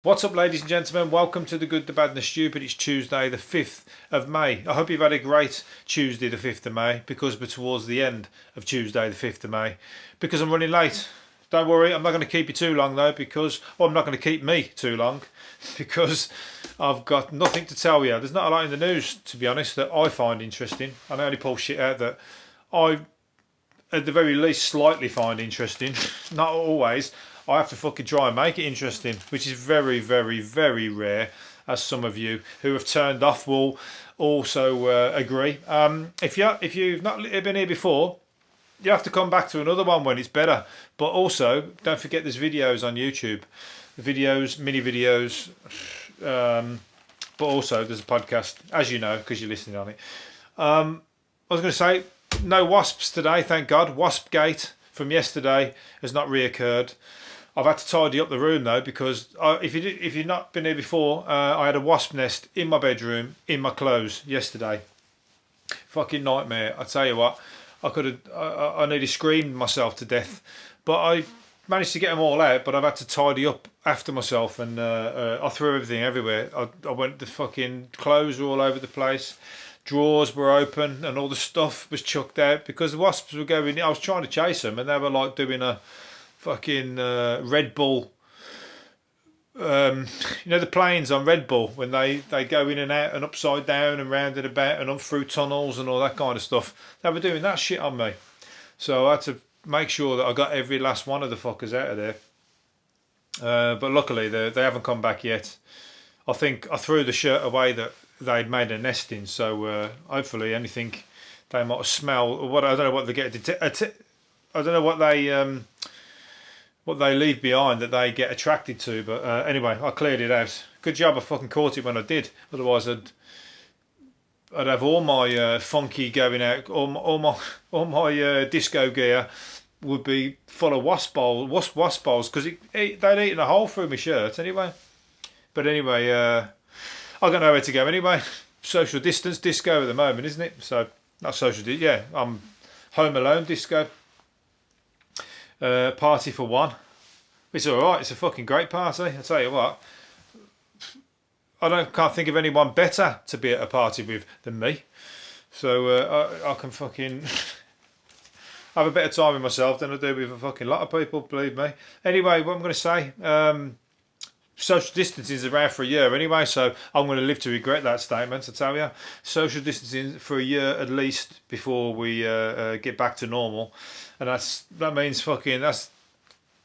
What's up, ladies and gentlemen? Welcome to The Good, the Bad and the Stupid. It's Tuesday the 5th of May. I hope you've had a great Tuesday the 5th of May, because we're towards the end of Tuesday the 5th of May, because I'm running late. Don't worry, I'm not going to keep you too long though, I'm not going to keep me too long, because I've got nothing to tell you. There's not a lot in the news, to be honest, that I find interesting. I only pull shit out that I, at the very least, slightly find interesting. Not always. I have to fucking try and make it interesting, which is very, very, very rare, as some of you who have turned off will also agree. If you've not been here before, you have to come back to another one when it's better. But also, don't forget there's videos on YouTube, videos, mini videos, but also there's a podcast, as you know, because you're listening on it. I was going to say, no wasps today, thank God. Wasp gate from yesterday has not reoccurred. I've had to tidy up the room though, because if you've not been here before, I had a wasp nest in my bedroom in my clothes yesterday. Fucking nightmare. I tell you what, I nearly screamed myself to death, but I managed to get them all out. But I've had to tidy up after myself, and I threw everything everywhere. I went, the fucking clothes were all over the place. Drawers were open and all the stuff was chucked out because the wasps were going. I was trying to chase them and they were like doing a fucking Red Bull, the planes on Red Bull when they go in and out and upside down and round and about and up through tunnels and all that kind of stuff. They were doing that shit on me, so I had to make sure that I got every last one of the fuckers out of there. But luckily they haven't come back yet. I think I threw the shirt away that they'd made a nest in, so hopefully anything they might smell or what, I don't know what they get. I don't know what they leave behind that they get attracted to, but anyway, I cleared it out. Good job I fucking caught it when I did. Otherwise I'd have all my funky going out, all my disco gear would be full of wasp balls, because they'd eaten a hole through my shirt anyway. But anyway, I got nowhere to go anyway. Social distance disco at the moment, isn't it? So not social, yeah. I'm home alone disco. Party for one. It's alright, it's a fucking great party. I tell you what, can't think of anyone better to be at a party with than me. So I can fucking have a better time with myself than I do with a fucking lot of people, believe me. Anyway, what I'm going to say, social distancing is around for a year anyway, so I'm going to live to regret that statement, I tell you. Social distancing for a year at least before we get back to normal. And that means fucking, that's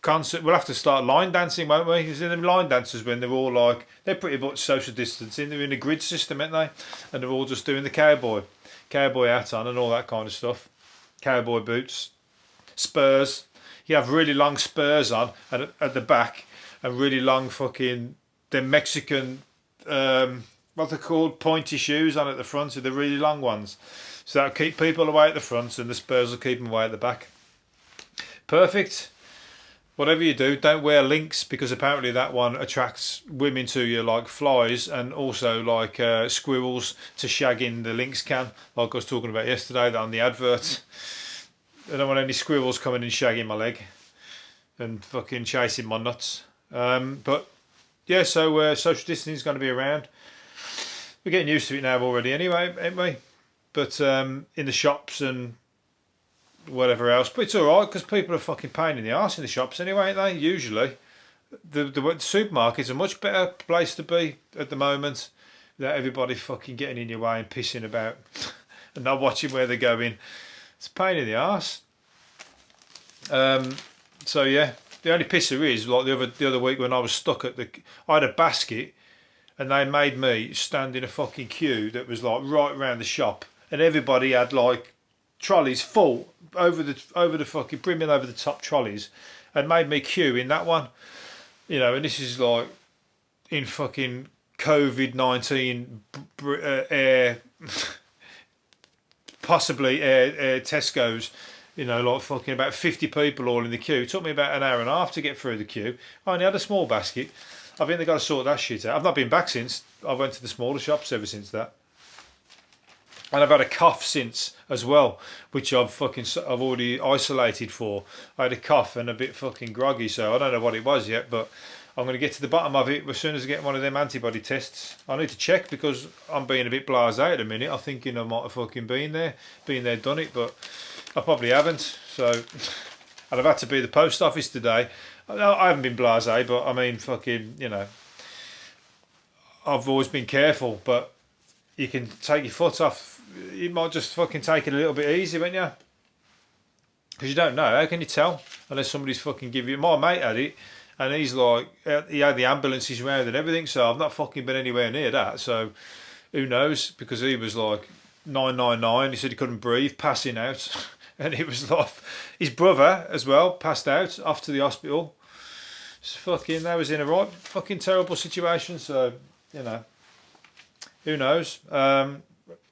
concert. We'll have to start line dancing, won't we? Because in them line dancers, when they're all like, they're pretty much social distancing. They're in a grid system, aren't they? And they're all just doing the cowboy hat on and all that kind of stuff. Cowboy boots, spurs. You have really long spurs on at the back, and really long fucking the Mexican what they're called, pointy shoes on at the front. So they're really long ones. So that'll keep people away at the front, and the spurs will keep them away at the back. Perfect. Whatever you do, don't wear links, because apparently that one attracts women to you like flies, and also like squirrels to shag in the lynx can, like I was talking about yesterday on the advert. I don't want any squirrels coming and shagging my leg and fucking chasing my nuts. But yeah, so social distancing is going to be around. We're getting used to it now already anyway, ain't we? But in the shops and whatever else. But it's alright, because people are fucking pain in the arse in the shops anyway, ain't they? Usually. The supermarket's a much better place to be at the moment, without everybody fucking getting in your way and pissing about and not watching where they're going. It's a pain in the arse. So yeah, the only pisser is, like the other week when I was stuck I had a basket, and they made me stand in a fucking queue that was like right around the shop, and everybody had like trolleys full over the fucking brimming over the top trolleys, and made me queue in that one, and this is like in fucking COVID-19 air, possibly air Tesco's, like fucking about 50 people all in the queue. It took me about an hour and a half to get through the queue. I only had a small basket. I think they've got to sort that shit out. I've not been back since. I went to the smaller shops ever since that. And I've had a cough since as well, which I've already isolated for. I had a cough and a bit fucking groggy, so I don't know what it was yet, but I'm going to get to the bottom of it as soon as I get one of them antibody tests. I need to check because I'm being a bit blasé at the minute. I'm thinking I might have fucking been there, done it, but I probably haven't. So, and I've had to be at the post office today. I haven't been blasé, but I mean, fucking, you know, I've always been careful, but you can take your foot off. You might just fucking take it a little bit easy, won't you? Because you don't know. How can you tell? Unless somebody's fucking give you... My mate had it, and he's like... He had the ambulances round and everything, so I've not fucking been anywhere near that. So, who knows? Because he was like 999. He said he couldn't breathe, passing out. And it was like... His brother, as well, passed out, off to the hospital. So fucking... They was in a right fucking terrible situation, so, you know. Who knows?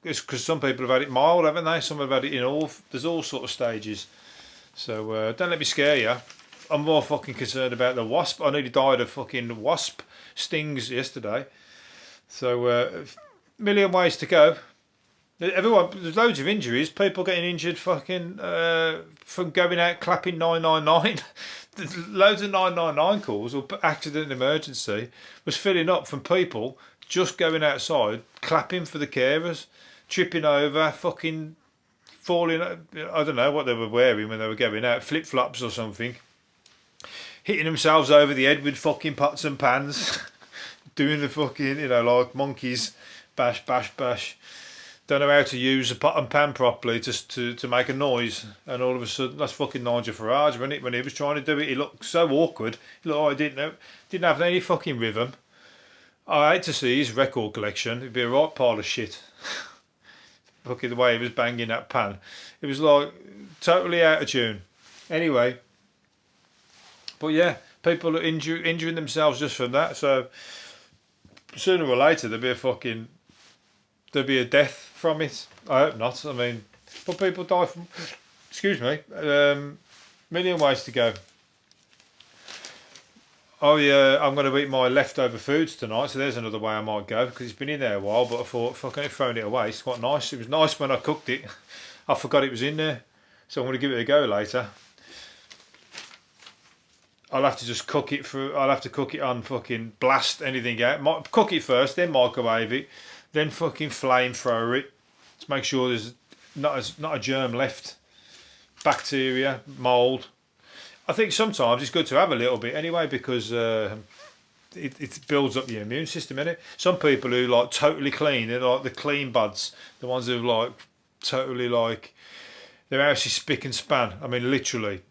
It's because some people have had it mild, haven't they? Some have had it in all... There's all sort of stages. So don't let me scare you. I'm more fucking concerned about the wasp. I nearly died of fucking wasp stings yesterday. So million ways to go. Everyone, there's loads of injuries. People getting injured fucking from going out clapping 999. There's loads of 999 calls or accident and emergency was filling up from people just going outside clapping for the carers, tripping over, fucking falling, I don't know what they were wearing when they were going out, flip-flops or something, hitting themselves over the head with fucking pots and pans, doing the fucking, you know, like monkeys, bash, bash, bash. Don't know how to use a pot and pan properly just to make a noise, and all of a sudden, that's fucking Nigel Farage, wasn't it? When he was trying to do it, he looked so awkward. He looked like he didn't have any fucking rhythm. I hate to see his record collection. It'd be a right pile of shit. Fucking the way he was banging that pan. It was like totally out of tune. Anyway. But yeah, people are injuring themselves just from that. So sooner or later there'll be a death from it. I hope not. I mean, but people die from, excuse me, million ways to go. Oh yeah, I'm going to eat my leftover foods tonight, so there's another way I might go, because it's been in there a while, but I thought, fuck, I've thrown it away. It's quite nice. It was nice when I cooked it. I forgot it was in there, so I'm going to give it a go later. I'll have to just cook it through. I'll have to cook it on fucking blast anything out. Cook it first, then microwave it, then fucking flamethrower it to make sure there's not a germ left, bacteria, mould. I think sometimes it's good to have a little bit anyway, because it builds up your immune system, innit? Some people who like totally clean, they're like the clean buds, the ones who like totally like their house is spick and span. I mean, literally,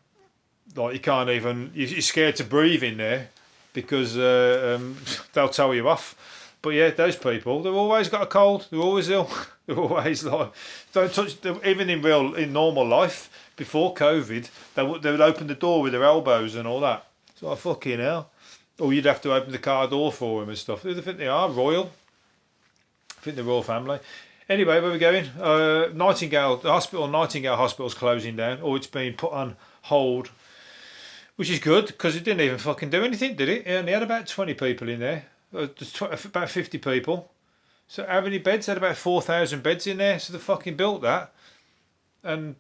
like you can't even, you're scared to breathe in there because they'll tell you off. But yeah, those people, they've always got a cold, they're always ill, they're always like, don't touch, even in normal life. Before COVID, they would open the door with their elbows and all that. So like, fucking hell. Or you'd have to open the car door for them and stuff. Who do they think they are? Royal? I think the royal family. Anyway, where are we going? Nightingale Hospital's closing down, or it's been put on hold, which is good because it didn't even fucking do anything, did it? It only had about 20 people in there. About 50 people. So how many beds? They had about 4,000 beds in there. So they fucking built that. And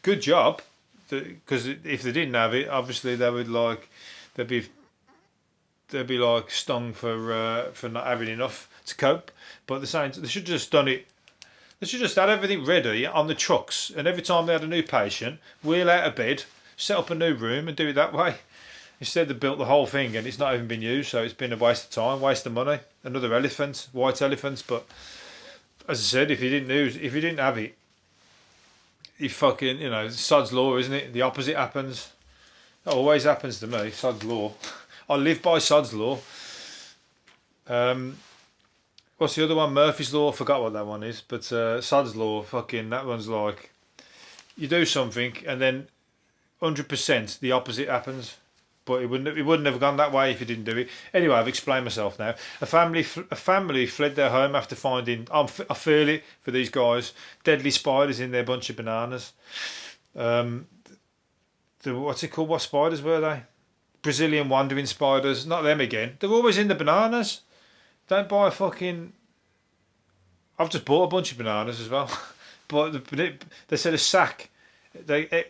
good job, because if they didn't have it, obviously they would like they'd be like stung for not having enough to cope. But the same, they should have just done it. They should just had everything ready on the trucks, and every time they had a new patient, wheel out of bed, set up a new room, and do it that way. Instead, they built the whole thing, and it's not even been used, so it's been a waste of time, waste of money. Another elephant, white elephants. But as I said, if you didn't have it. You fucking, you know, sod's law, isn't it? The opposite happens. It always happens to me, sod's law. I live by sod's law. What's the other one? Murphy's law. I forgot what that one is. But sod's law, fucking, that one's like, you do something and then 100% the opposite happens. But it wouldn't have gone that way if you didn't do it. Anyway, I've explained myself now. A family fled their home after finding, I feel it for these guys, deadly spiders in their bunch of bananas. What's it called? What spiders were they? Brazilian wandering spiders. Not them again. They're always in the bananas. Don't buy a fucking... I've just bought a bunch of bananas as well. But they said a sack. They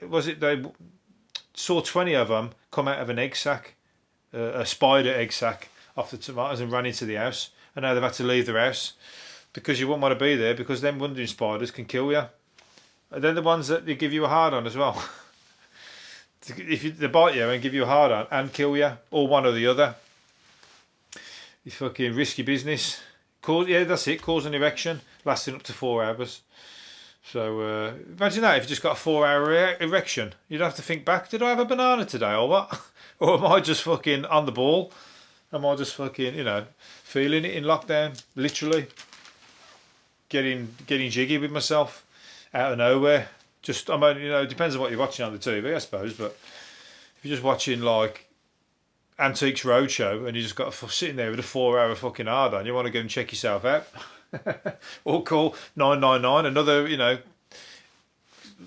saw 20 of them come out of an egg sack. a spider egg sac off the tomatoes and ran into the house. And now they've had to leave their house because you wouldn't want to be there because them wandering spiders can kill you. And they're the ones that they give you a hard on as well. They bite you and give you a hard on and kill you, or one or the other. It's fucking risky business. That's it. Cause an erection lasting up to 4 hours. So imagine that if you just got a 4-hour erection, you'd have to think back. Did I have a banana today or what? Or am I just fucking on the ball? Am I just fucking feeling it in lockdown? Literally getting jiggy with myself out of nowhere. Just it depends on what you're watching on the TV, I suppose. But if you're just watching like Antiques Roadshow and you just got sitting there with a 4-hour fucking hard on, you want to go and check yourself out. Or call 999. Another,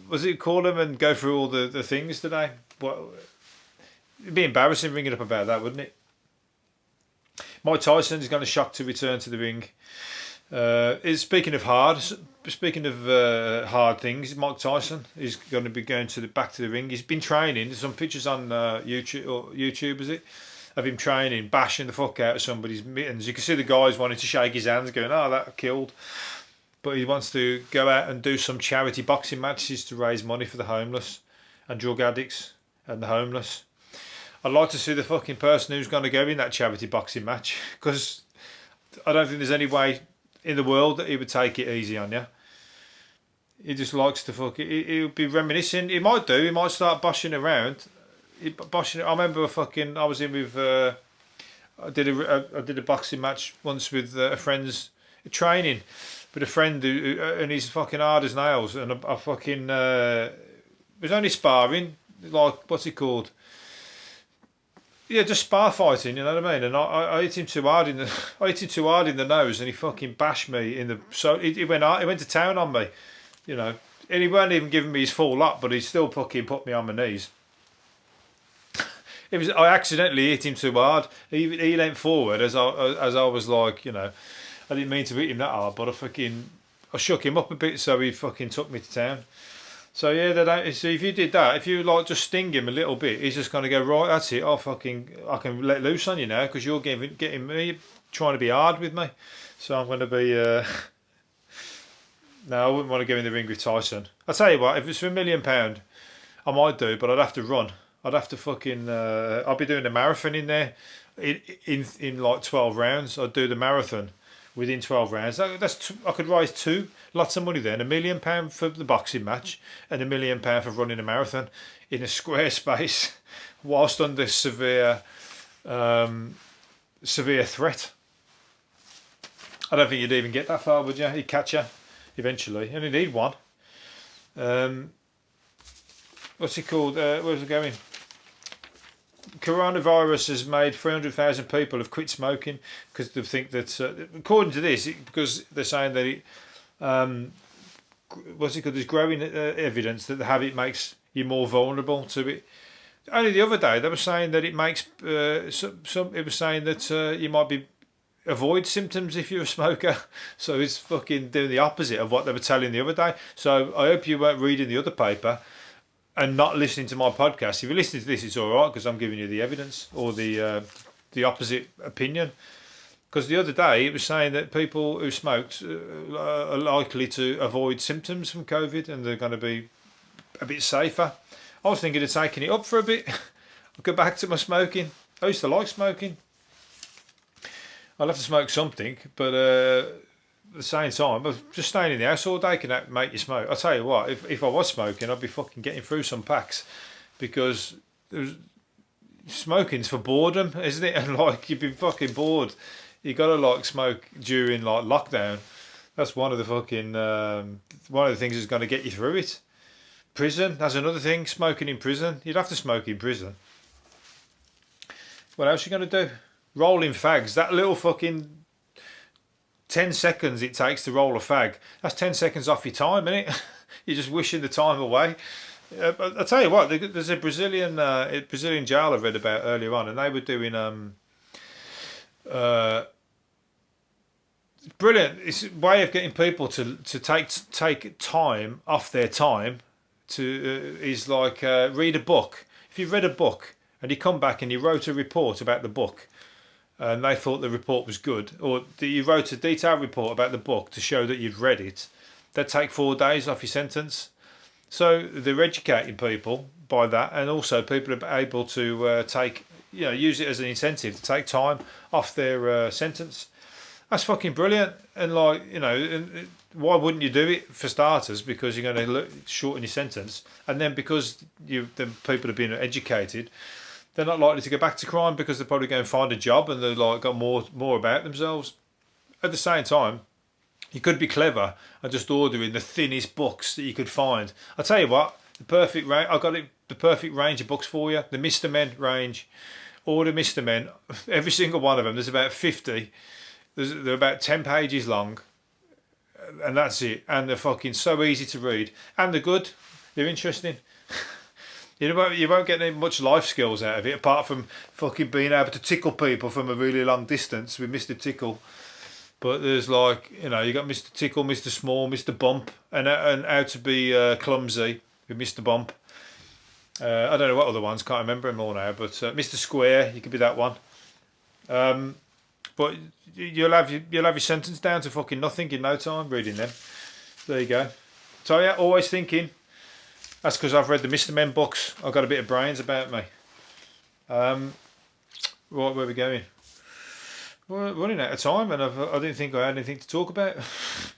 was it call them and go through all the things today? It'd be embarrassing ringing up about that, wouldn't it? Mike Tyson is going to shock to return to the ring. Speaking of hard things, Mike Tyson is going to be going back to the ring. He's been training. There's some pictures on YouTube, is it? Of him training, bashing the fuck out of somebody's mittens. You can see the guys wanting to shake his hands, going, "Oh, that killed." But he wants to go out and do some charity boxing matches to raise money for the homeless and drug addicts and the homeless. I'd like to see the fucking person who's going to go in that charity boxing match, because I don't think there's any way in the world that he would take it easy on you. He just likes to he'll be reminiscing. He might do. He might start boshing around. I remember I was in with. I did a boxing match once with a friend's training, with a friend who and he's fucking hard as nails, and I fucking it was only sparring, like what's it called? Yeah, just spar fighting, you know what I mean? And I hit him too hard in the nose, and he fucking bashed me in the. So he went to town on me, and he weren't even giving me his full lot, but he still fucking put me on my knees. I accidentally hit him too hard. He leant forward as I was like, I didn't mean to hit him that hard, but I shook him up a bit, so he fucking took me to town. So yeah, so if you did that, if you just sting him a little bit, he's just gonna go, right, that's it. I can let loose on you now because you're getting me trying to be hard with me. So I'm gonna be. No, I wouldn't want to go in the ring with Tyson. I'll tell you what, if it's for £1 million, I might do, but I'd have to run. I'd have to fucking. I'll be doing a marathon in there, in like 12 rounds. I'd do the marathon within 12 rounds. I could raise lots of money then. £1 million for the boxing match and £1 million for running a marathon in a square space, whilst under severe threat. I don't think you'd even get that far, would you? He'd catch you eventually, and you need one. What's it called? Where's it going? Coronavirus has made 300,000 people have quit smoking because they think that, according to this, because they're saying that it, what's it called? There's growing evidence that the habit makes you more vulnerable to it. Only the other day they were saying that it makes it was saying that you might avoid symptoms if you're a smoker. So it's fucking doing the opposite of what they were telling the other day. So I hope you weren't reading the other paper and not listening to my podcast. If you're listening to this, it's all right because I'm giving you the evidence or the opposite opinion. Because the other day it was saying that people who smoked are likely to avoid symptoms from COVID and they're going to be a bit safer. I was thinking of taking it up for a bit. I'll go back to my smoking. I used to like smoking. I'll have to smoke something, but at the same time, just staying in the house all day can make you smoke. I'll tell you what, if I was smoking, I'd be fucking getting through some packs because smoking's for boredom, isn't it? And like you've been fucking bored, you gotta like smoke during like lockdown. That's one of the fucking one of the things that's going to get you through it. Prison, that's another thing. Smoking in prison, you'd have to smoke in prison. What else are you going to do? Rolling fags, that little fucking 10 seconds it takes to roll a fag. That's 10 seconds off your time, isn't it? You're just wishing the time away. I'll tell you what, there's a Brazilian jail I read about earlier on, and they were doing brilliant. It's a way of getting people to take time off their time to is like read a book. If you've read a book and he come back and he wrote a report about the book, and they thought the report was good, or you wrote a detailed report about the book to show that you'd read it, they'd take 4 days off your sentence. So they're educating people by that, and also people are able to use it as an incentive to take time off their sentence. That's fucking brilliant. And why wouldn't you do it for starters? Because you're going to shorten your sentence, and then because the people have been educated, they're not likely to go back to crime because they're probably going to find a job and they've got more about themselves. At the same time, you could be clever and just ordering the thinnest books that you could find. I'll tell you what, the perfect range of books for you. The Mr. Men range. Order Mr. Men. Every single one of them. There's about 50. They're about 10 pages long. And that's it. And they're fucking so easy to read. And they're good. They're interesting. You won't get any much life skills out of it, apart from fucking being able to tickle people from a really long distance with Mr. Tickle. But there's you got Mr. Tickle, Mr. Small, Mr. Bump, and how to be clumsy with Mr. Bump. I don't know what other ones, can't remember them all now, but Mr. Square, you could be that one. But you'll have your sentence down to fucking nothing in no time reading them. There you go. So yeah, always thinking. That's because I've read the Mr. Men books. I've got a bit of brains about me. Right, where are we going? We're running out of time, and I didn't think I had anything to talk about.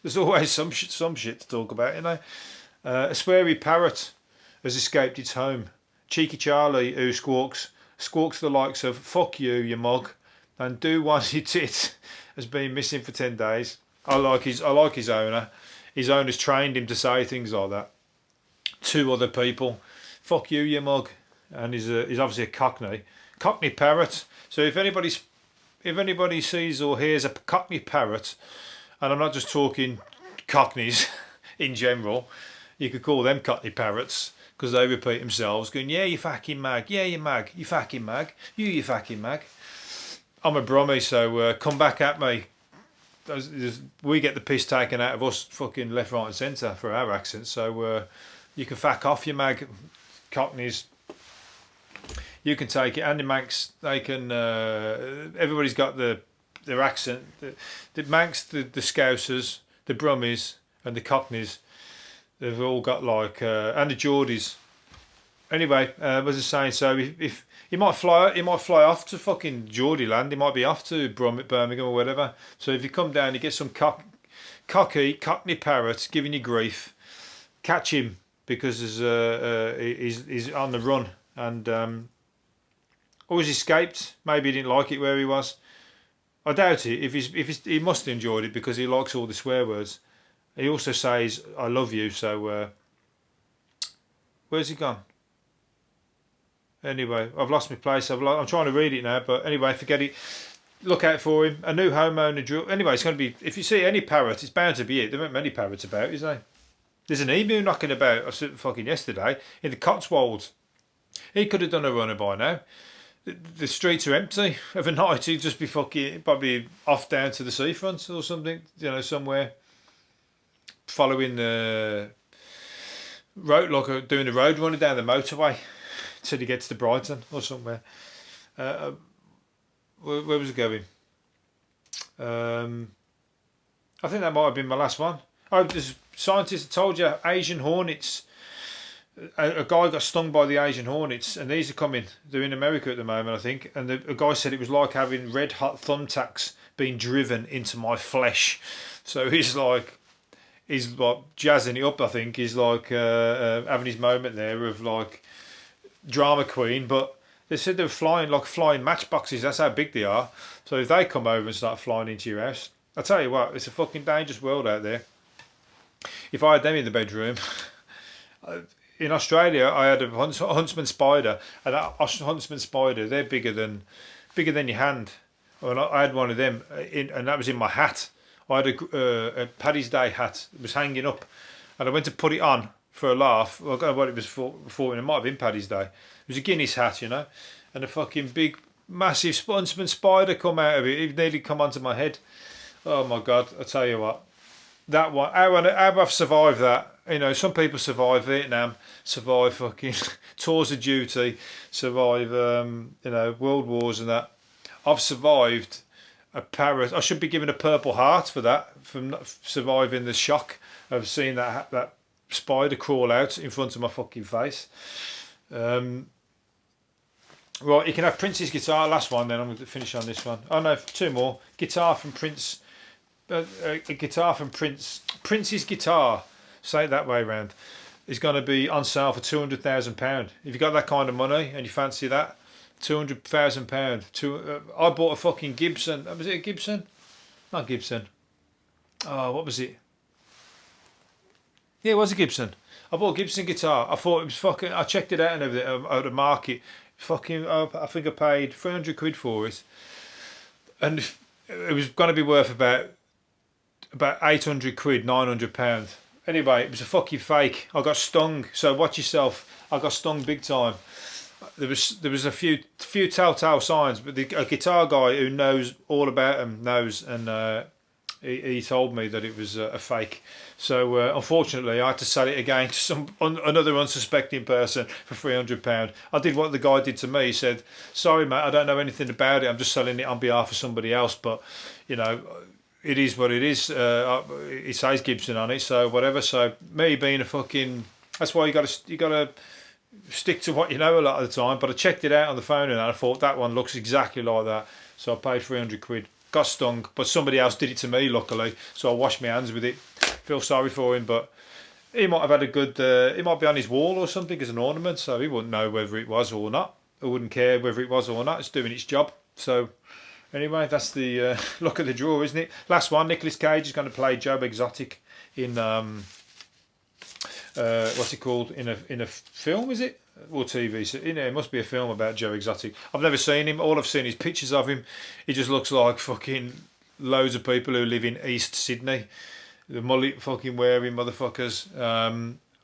There's always some shit to talk about, you know. A sweary parrot has escaped its home. Cheeky Charlie, who squawks the likes of "fuck you, you mug," and "do one you tit," has been missing for 10 days. I like his owner. His owner's trained him to say things like that to other people. "Fuck you, you mug," and he's obviously a Cockney Parrot. So if anybody sees or hears a Cockney Parrot, and I'm not just talking Cockneys in general, you could call them Cockney Parrots, because they repeat themselves, going, "Yeah, you fucking mag, yeah, you mag, you fucking mag, you fucking mag." I'm a Brummie, so come back at me. We get the piss taken out of us fucking left, right and centre for our accents, so you can fuck off, you mag, Cockneys. You can take it, and the Manx, they can. Everybody's got their accent. The Manx, the Scousers, the Brummies, and the Cockneys. They've all got and the Geordies. Anyway, as I was saying, so if he might fly off to fucking Geordie land. He might be off to Birmingham or whatever. So if you come down, you get some Cockney Parrot giving you grief. Catch him because he's on the run and. Or he's escaped. Maybe he didn't like it where he was. I doubt it. He must have enjoyed it because he likes all the swear words. He also says, "I love you." So where's he gone? Anyway, I've lost my place. I'm trying to read it now, but anyway, forget it. Look out for him. A new homeowner drill. Anyway, it's going to be. If you see any parrot, it's bound to be it. There aren't many parrots about, is there? There's an emu knocking about. I saw it fucking yesterday in the Cotswolds. He could have done a runner by now. The streets are empty of a night. He'd just be fucking probably off down to the seafront or something, somewhere following the road, doing the road running down the motorway till he gets to Brighton or somewhere. Where was it going? I think that might have been my last one. Oh, there's scientists told you Asian Hornets. A guy got stung by the Asian Hornets, and these are coming. They're in America at the moment, I think. And a guy said it was like having red hot thumbtacks being driven into my flesh. So he's jazzing it up. I think he's having his moment there of drama queen. But they said they were flying matchboxes. That's how big they are. So if they come over and start flying into your house, I tell you what, it's a fucking dangerous world out there. If I had them in the bedroom. In Australia, I had a huntsman spider, and that huntsman spider, they're bigger than your hand. And I had one of them, and that was in my hat. I had a Paddy's Day hat. It was hanging up, and I went to put it on for a laugh. Well, I don't know what it was for. It might have been Paddy's Day. It was a Guinness hat, and a fucking big, massive huntsman spider come out of it. It nearly come onto my head. Oh my God! I tell you what. that one. How I've survived that. You know, some people survive Vietnam, survive fucking tours of duty, survive you know, world wars and that. I've survived a parrot. I should be given a Purple Heart for that, from surviving the shock of seeing that spider crawl out in front of my fucking face. Right, you can have Prince's guitar. Last one, then I'm going to finish on this one. Oh no, two more. Guitar from Prince. A guitar from Prince. Prince's guitar. Say it that way round. Is going to be on sale for £200,000. If you got that kind of money and you fancy that, £200,000. I bought a fucking Gibson. Was it a Gibson? Not Gibson. Oh, what was it? Yeah, it was a Gibson. I bought a Gibson guitar. I thought it was fucking. I checked it out and everything at the market. Fucking. I think I paid £300 for it, and it was going to be worth about £800, £900. Anyway, it was a fucking fake. I got stung. So watch yourself. I got stung big time. There was a few telltale signs, but a guitar guy who knows all about them knows, and he told me that it was a fake. So unfortunately, I had to sell it again to another unsuspecting person for £300. I did what the guy did to me. He said, "Sorry, mate, I don't know anything about it. I'm just selling it on behalf of somebody else. But you know, it is what it is. It says Gibson on it, so whatever." So me being a fucking, that's why you gotta stick to what you know a lot of the time. But I checked it out on the phone and I thought that one looks exactly like that. So I paid £300. Got stung, but somebody else did it to me, luckily. So I washed my hands with it. Feel sorry for him, but he might have had a good. He might be on his wall or something as an ornament, so he wouldn't know whether it was or not. I wouldn't care whether it was or not. It's doing its job. So anyway, that's the luck of the draw, isn't it? Last one. Nicolas Cage is going to play Joe Exotic in what's it called, in a film, is it? Or TV, so it must be a film about Joe Exotic. I've never seen him. All I've seen is pictures of him. He just looks like fucking loads of people who live in East Sydney. The mullet fucking wearing motherfuckers.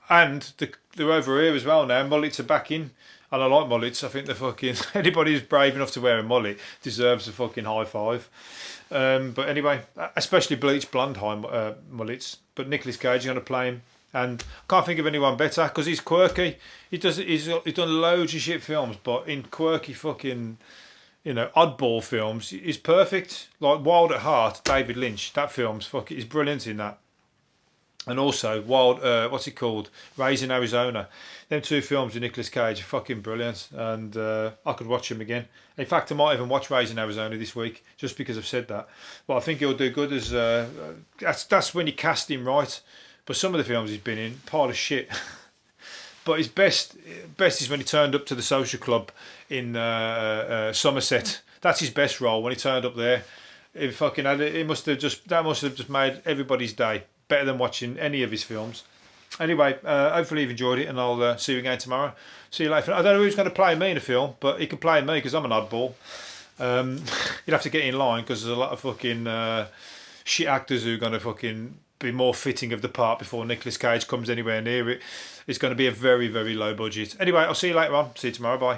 And they're over here as well now. Mullets are back in. And I like mullets. I think they're fucking... Anybody who's brave enough to wear a mullet deserves a fucking high five. But anyway, especially bleached blonde mullets. But Nicolas Cage is going to play him. And I can't think of anyone better because he's quirky. He's done loads of shit films, but in quirky fucking, you know, oddball films, he's perfect. Like Wild at Heart, David Lynch. That film's he's brilliant in that. And also Wild, what's it called? Raising Arizona. Them two films with Nicolas Cage are fucking brilliant, and I could watch them again. In fact, I might even watch Raising Arizona this week just because I've said that. But I think he'll do good as that's when you cast him right. But some of the films he's been in, pile of shit. But his best is when he turned up to the social club in Somerset. That's his best role, when he turned up there. That must have just made everybody's day. Better than watching any of his films. Anyway, hopefully you've enjoyed it, and I'll see you again tomorrow. See you later. I don't know who's going to play me in a film, but he can play me because I'm an oddball. You'd have to get in line because there's a lot of fucking shit actors who are going to fucking be more fitting of the part before Nicolas Cage comes anywhere near it. It's going to be a very, very low budget. Anyway, I'll see you later on. See you tomorrow. Bye.